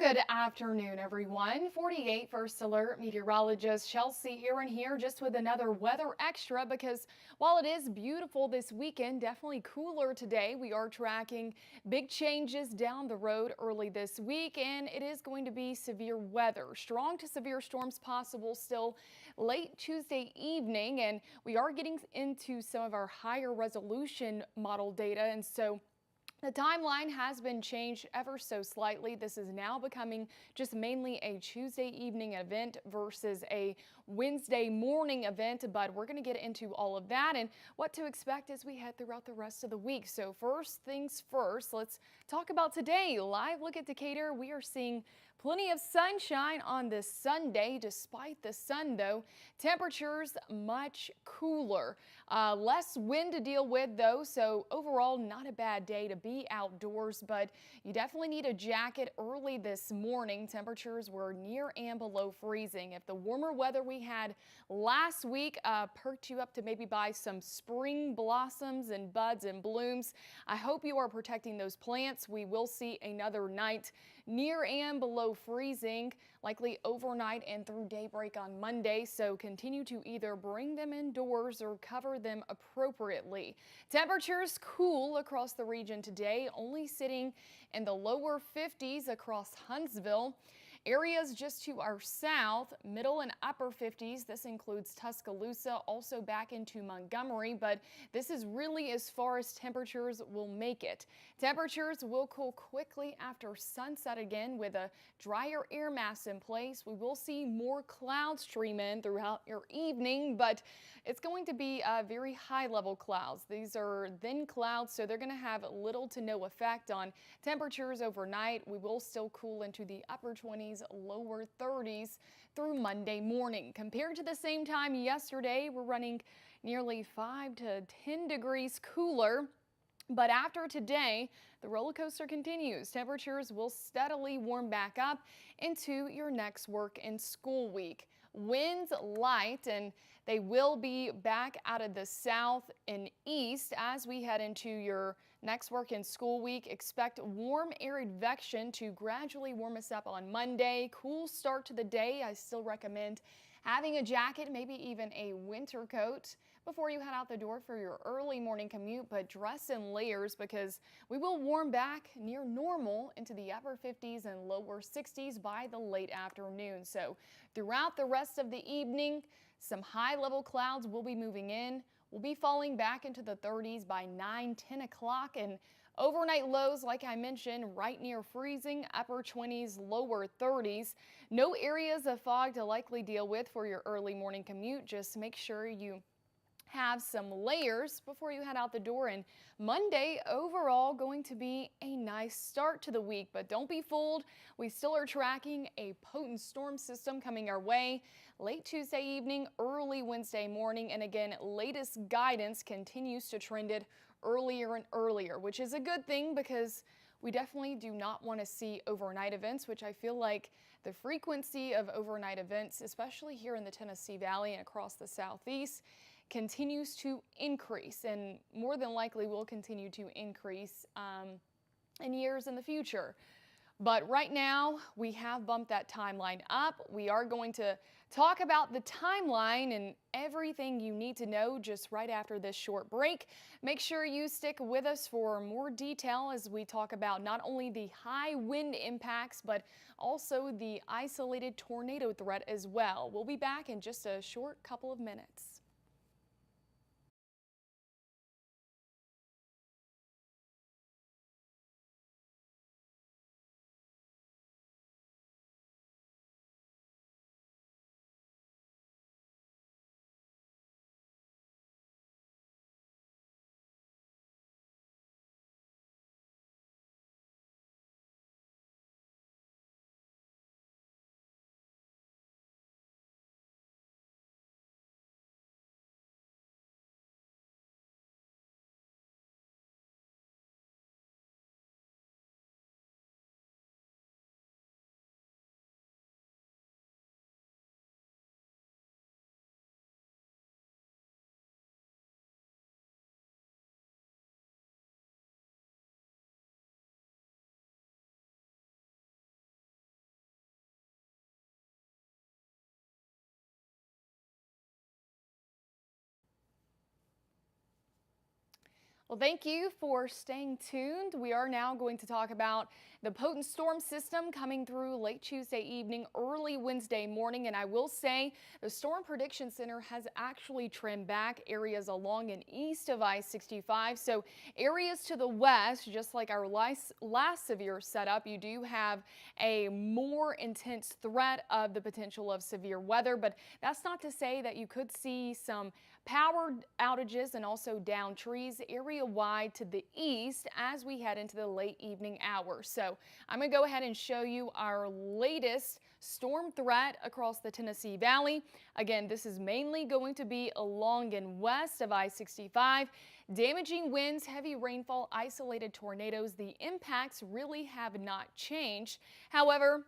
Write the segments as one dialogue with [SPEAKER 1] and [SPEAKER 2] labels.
[SPEAKER 1] Good afternoon, everyone. 48 First Alert meteorologist Chelsea Aaron here just with another weather extra because while it is beautiful this weekend, definitely cooler today, we are tracking big changes down the road early this week and it is going to be severe weather. Strong to severe storms possible still late Tuesday evening, and we are getting into some of our higher resolution model data, and so the timeline has been changed ever so slightly. This is now becoming just mainly a Tuesday evening event versus a Wednesday morning event, but we're going to get into all of that and what to expect as we head throughout the rest of the week. So first things first, let's talk about today. Live look at Decatur. We are seeing plenty of sunshine on this Sunday. Despite the sun, though, temperatures much cooler. Less wind to deal with, though, so overall not a bad day to be outdoors, but you definitely need a jacket early this morning. Temperatures were near and below freezing. If the warmer weather we had last week perked you up to maybe buy some spring blossoms and buds and blooms, I hope you are protecting those plants. We will see another night near and below freezing, likely overnight and through daybreak on Monday, so continue to either bring them indoors or cover them appropriately. Temperatures cool across the region today, only sitting in the lower 50s across Huntsville. Areas just to our south, middle and upper 50s. This includes Tuscaloosa, also back into Montgomery, but this is really as far as temperatures will make it. Temperatures will cool quickly after sunset again with a drier air mass in place. We will see more clouds stream in throughout your evening, but it's going to be very high level clouds. These are thin clouds, so they're going to have little to no effect on temperatures overnight. We will still cool into the upper 20s, lower 30s through Monday morning. Compared to the same time yesterday, we're running nearly 5 to 10 degrees cooler. But after today, the roller coaster continues. Temperatures will steadily warm back up into your next work and school week. Winds light, and they will be back out of the south and east as we head into your next work and school week. Expect warm air advection to gradually warm us up on Monday. Cool start to the day. I still recommend having a jacket, maybe even a winter coat before you head out the door for your early morning commute, but dress in layers because we will warm back near normal into the upper 50s and lower 60s by the late afternoon. So throughout the rest of the evening, some high level clouds will be moving in. We'll be falling back into the 30s by 9-10 o'clock, and overnight lows, like I mentioned, right near freezing, upper 20s, lower 30s. No areas of fog to likely deal with for your early morning commute. Just make sure you have some layers before you head out the door. And Monday overall going to be a nice start to the week, but don't be fooled. We still are tracking a potent storm system coming our way late Tuesday evening, early Wednesday morning. And again, latest guidance continues to trend it earlier and earlier, which is a good thing because we definitely do not want to see overnight events, which I feel like the frequency of overnight events, especially here in the Tennessee Valley and across the southeast, continues to increase and more than likely will continue to increase in years in the future. But right now, we have bumped that timeline up. We are going to talk about the timeline and everything you need to know just right after this short break. Make sure you stick with us for more detail as we talk about not only the high wind impacts, but also the isolated tornado threat as well. We'll be back in just a short couple of minutes. Well, thank you for staying tuned. We are now going to talk about the potent storm system coming through late Tuesday evening, early Wednesday morning. And I will say the Storm Prediction Center has actually trimmed back areas along and east of I-65. So areas to the west, just like our last severe setup, you do have a more intense threat of the potential of severe weather. But that's not to say that you could see some power outages and also down trees area-wide to the east as we head into the late evening hours. So I'm going to go ahead and show you our latest storm threat across the Tennessee Valley. Again, this is mainly going to be along and west of I-65. Damaging winds, heavy rainfall, isolated tornadoes. The impacts really have not changed. However,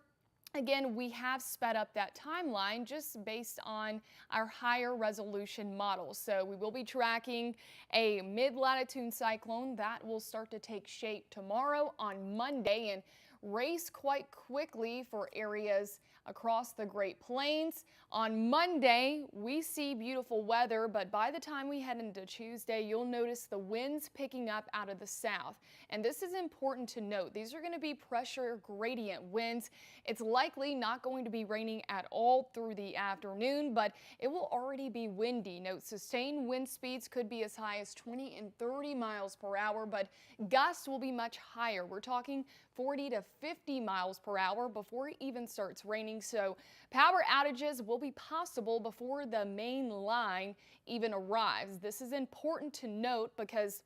[SPEAKER 1] again, we have sped up that timeline just based on our higher resolution models. So we will be tracking a mid-latitude cyclone that will start to take shape tomorrow on Monday and race quite quickly for areas across the Great Plains. On Monday, we see beautiful weather, but by the time we head into Tuesday, you'll notice the winds picking up out of the south. And this is important to note. These are going to be pressure gradient winds. It's likely not going to be raining at all through the afternoon, but it will already be windy. Note, sustained wind speeds could be as high as 20 and 30 miles per hour, but gusts will be much higher. We're talking 40 to 50 miles per hour before it even starts raining. So power outages will be possible before the main line even arrives. This is important to note because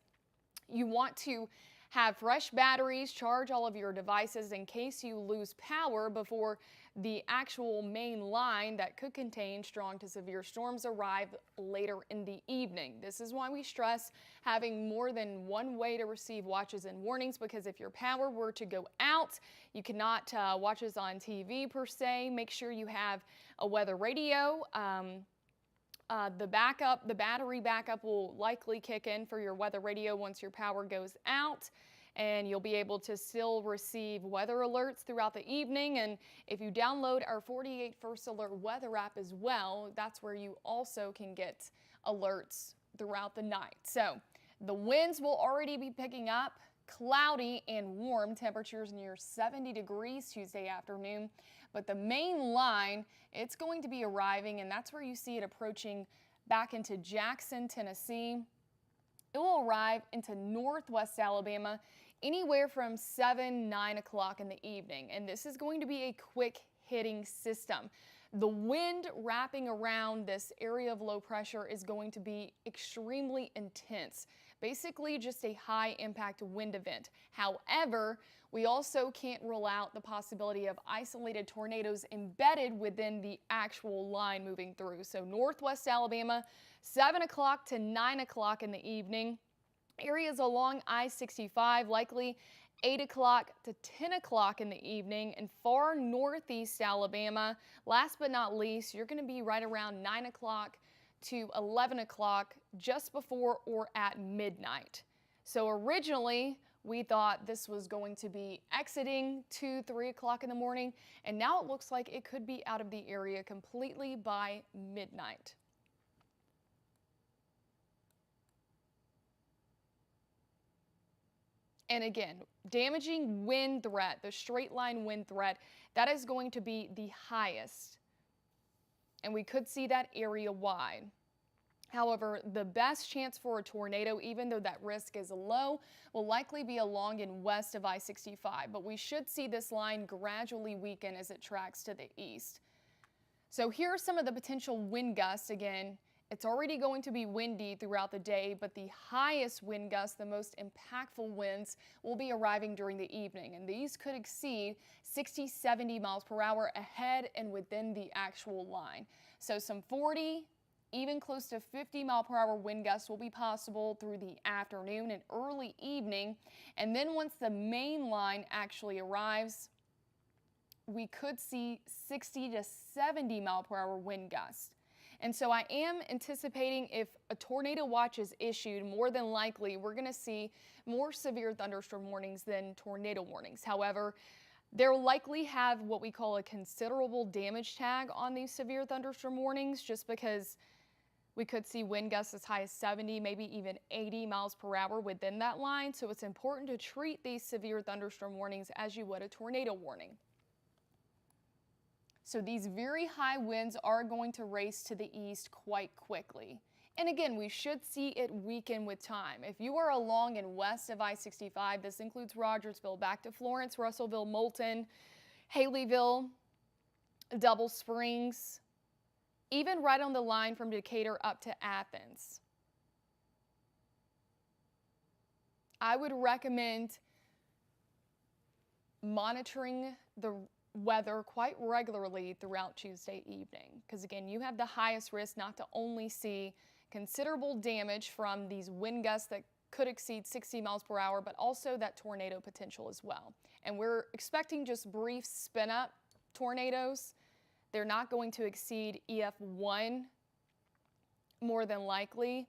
[SPEAKER 1] you want to have fresh batteries, charge all of your devices in case you lose power before the actual main line that could contain strong to severe storms arrive later in the evening. This is why we stress having more than one way to receive watches and warnings, because if your power were to go out, you cannot watch us on TV per se. Make sure you have a weather radio. The battery backup will likely kick in for your weather radio once your power goes out, and you'll be able to still receive weather alerts throughout the evening. And if you download our 48 First Alert weather app as well, that's where you also can get alerts throughout the night. So the winds will already be picking up. Cloudy and warm, temperatures near 70 degrees Tuesday afternoon. But the main line, it's going to be arriving, and that's where you see it approaching back into Jackson, Tennessee. It will arrive into northwest Alabama anywhere from 9 o'clock in the evening. And this is going to be a quick hitting system. The wind wrapping around this area of low pressure is going to be extremely intense. Basically just a high impact wind event. However, we also can't rule out the possibility of isolated tornadoes embedded within the actual line moving through. So northwest Alabama, 7 o'clock to 9 o'clock in the evening. Areas along I-65 likely 8 o'clock to 10 o'clock in the evening, and far northeast Alabama, last but not least, you're going to be right around 9 o'clock to 11 o'clock just before or at midnight. So originally we thought this was going to be exiting 3 o'clock in the morning, and now it looks like it could be out of the area completely by midnight. And again, damaging wind threat, the straight line wind threat, that is going to be the highest. And we could see that area wide. However, the best chance for a tornado, even though that risk is low, will likely be along and west of I-65. But we should see this line gradually weaken as it tracks to the east. So here are some of the potential wind gusts. Again, it's already going to be windy throughout the day, but the highest wind gusts, the most impactful winds, will be arriving during the evening. And these could exceed 60, 70 miles per hour ahead and within the actual line. So some 40, even close to 50 mile per hour wind gusts will be possible through the afternoon and early evening. And then once the main line actually arrives, we could see 60 to 70 mile per hour wind gusts. And so I am anticipating if a tornado watch is issued, more than likely we're going to see more severe thunderstorm warnings than tornado warnings. However, they'll likely have what we call a considerable damage tag on these severe thunderstorm warnings, just because We could see wind gusts as high as 70, maybe even 80 miles per hour within that line. So it's important to treat these severe thunderstorm warnings as you would a tornado warning. So these very high winds are going to race to the east quite quickly. And again, we should see it weaken with time. If you are along and west of I-65, this includes Rogersville, back to Florence, Russellville, Moulton, Haleyville, Double Springs, even right on the line from Decatur up to Athens. I would recommend monitoring the weather quite regularly throughout Tuesday evening, because again, you have the highest risk not to only see considerable damage from these wind gusts that could exceed 60 miles per hour, but also that tornado potential as well. And we're expecting just brief spin up tornadoes. They're not going to exceed EF1 more than likely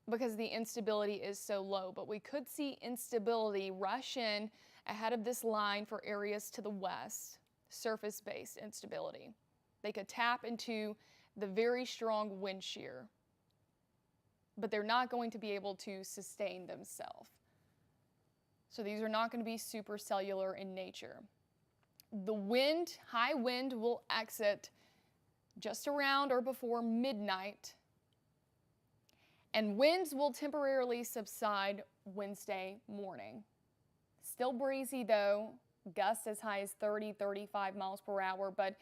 [SPEAKER 1] because the instability is so low. But we could see instability rush in ahead of this line for areas to the west, surface-based instability. They could tap into the very strong wind shear, but they're not going to be able to sustain themselves. So these are not going to be supercellular in nature. The wind, high wind, will exit just around or before midnight, and winds will temporarily subside Wednesday morning. Still breezy though, gusts as high as 30, 35 miles per hour, but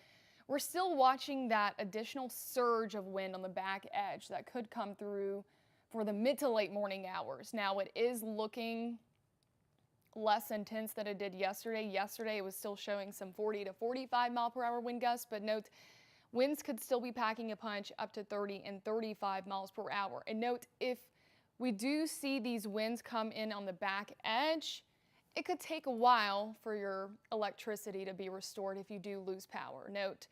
[SPEAKER 1] we're still watching that additional surge of wind on the back edge that could come through for the mid to late morning hours. Now it is looking less intense than it did yesterday. Yesterday it was still showing some 40 to 45 mile per hour wind gusts, but note winds could still be packing a punch up to 30 and 35 miles per hour. And note, if we do see these winds come in on the back edge, it could take a while for your electricity to be restored if you do lose power. Note,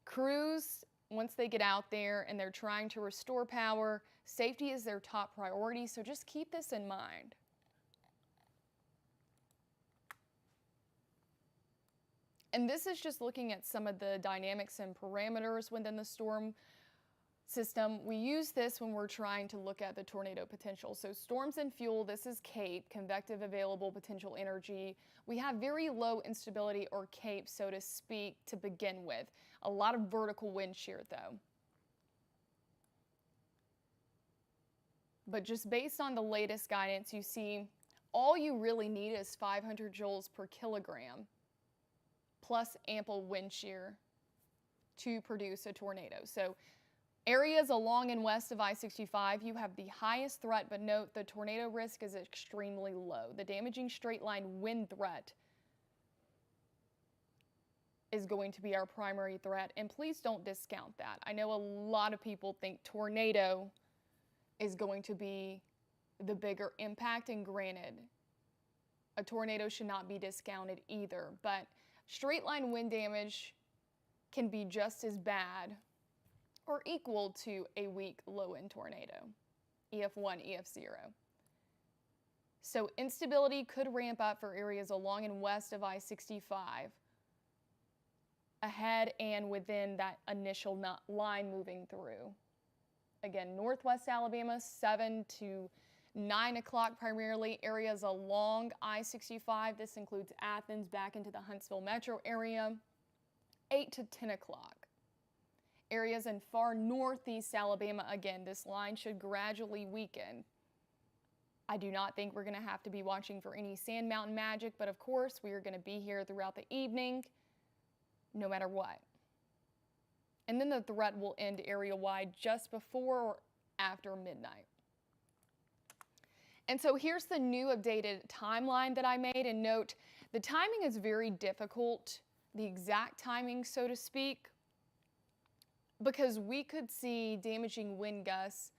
[SPEAKER 1] crews, once they get out there and they're trying to restore power, safety is their top priority, so just keep this in mind. And this is just looking at some of the dynamics and parameters within the storm system. We use this when we're trying to look at the tornado potential. So storms and fuel, this is CAPE, convective available potential energy. We have very low instability, or CAPE, so to speak, to begin with. A lot of vertical wind shear though. But just based on the latest guidance, you see all you really need is 500 joules per kilogram plus ample wind shear to produce a tornado. So areas along and west of I-65, you have the highest threat, but note the tornado risk is extremely low. The damaging straight line wind threat is going to be our primary threat, and please don't discount that. I know a lot of people think tornado is going to be the bigger impact, and granted, a tornado should not be discounted either, but straight line wind damage can be just as bad or equal to a weak low-end tornado, EF1, EF0. So instability could ramp up for areas along and west of I-65, ahead and within that initial line moving through. Again, northwest Alabama, 7 to 9 o'clock primarily, areas along I-65. This includes Athens back into the Huntsville metro area, 8 to 10 o'clock. Areas in far northeast Alabama, again, this line should gradually weaken. I do not think we're going to have to be watching for any Sand Mountain magic, but of course we are going to be here throughout the evening, no matter what. And then the threat will end area-wide just before or after midnight. And so here's the new updated timeline that I made, and note the timing is very difficult, the exact timing, so to speak, because we could see damaging wind gusts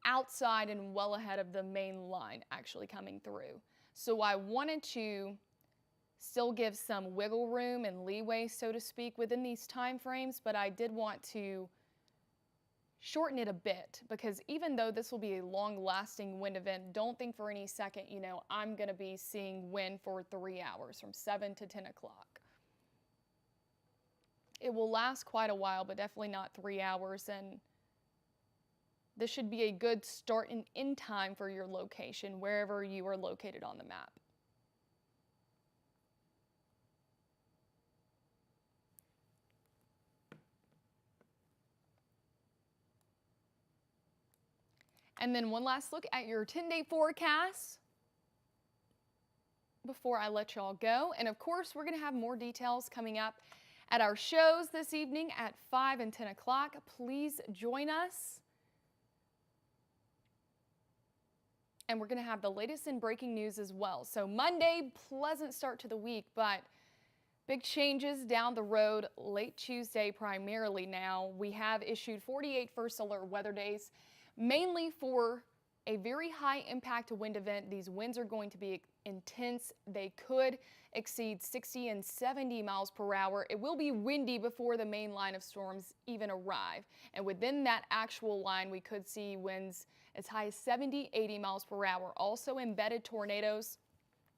[SPEAKER 1] outside and well ahead of the main line actually coming through. So I wanted to still give some wiggle room and leeway, so to speak, within these time frames, but I did want to shorten it a bit, because even though this will be a long-lasting wind event, don't think for any second, I'm going to be seeing wind for 3 hours from 7 to 10 o'clock. it will last quite a while, but definitely not 3 hours. And this should be a good start and end time for your location, wherever you are located on the map. And then one last look at your 10-day forecast before I let y'all go. And of course, we're going to have more details coming up at our shows this evening at 5 and 10 o'clock. Please join us. And we're going to have the latest in breaking news as well. So Monday, pleasant start to the week, but big changes down the road late Tuesday primarily now. We have issued 48 first alert weather days, mainly for a very high impact wind event. These winds are going to be intense. They could exceed 60 and 70 miles per hour. It will be windy before the main line of storms even arrive. And within that actual line, we could see winds as high as 70, 80 miles per hour. Also embedded tornadoes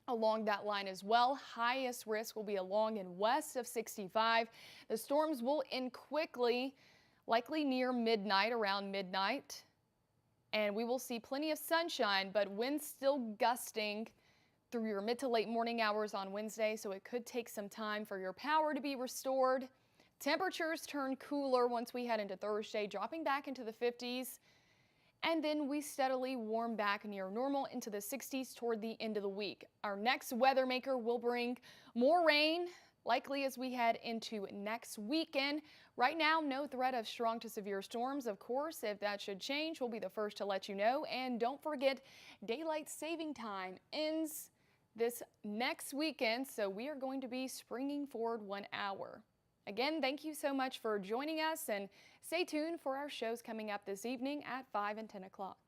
[SPEAKER 1] along that line as well. Highest risk will be along and west of 65. The storms will end quickly, likely near midnight, around midnight. And we will see plenty of sunshine, but winds still gusting through your mid to late morning hours on Wednesday, so it could take some time for your power to be restored. Temperatures turn cooler once we head into Thursday, dropping back into the 50s. And then we steadily warm back near normal into the 60s toward the end of the week. Our next weather maker will bring more rain, likely as we head into next weekend. Right now, no threat of strong to severe storms. Of course, if that should change, we'll be the first to let you know. And don't forget, daylight saving time ends this next weekend, so we are going to be springing forward 1 hour. Again, thank you so much for joining us, and stay tuned for our shows coming up this evening at 5 and 10 o'clock.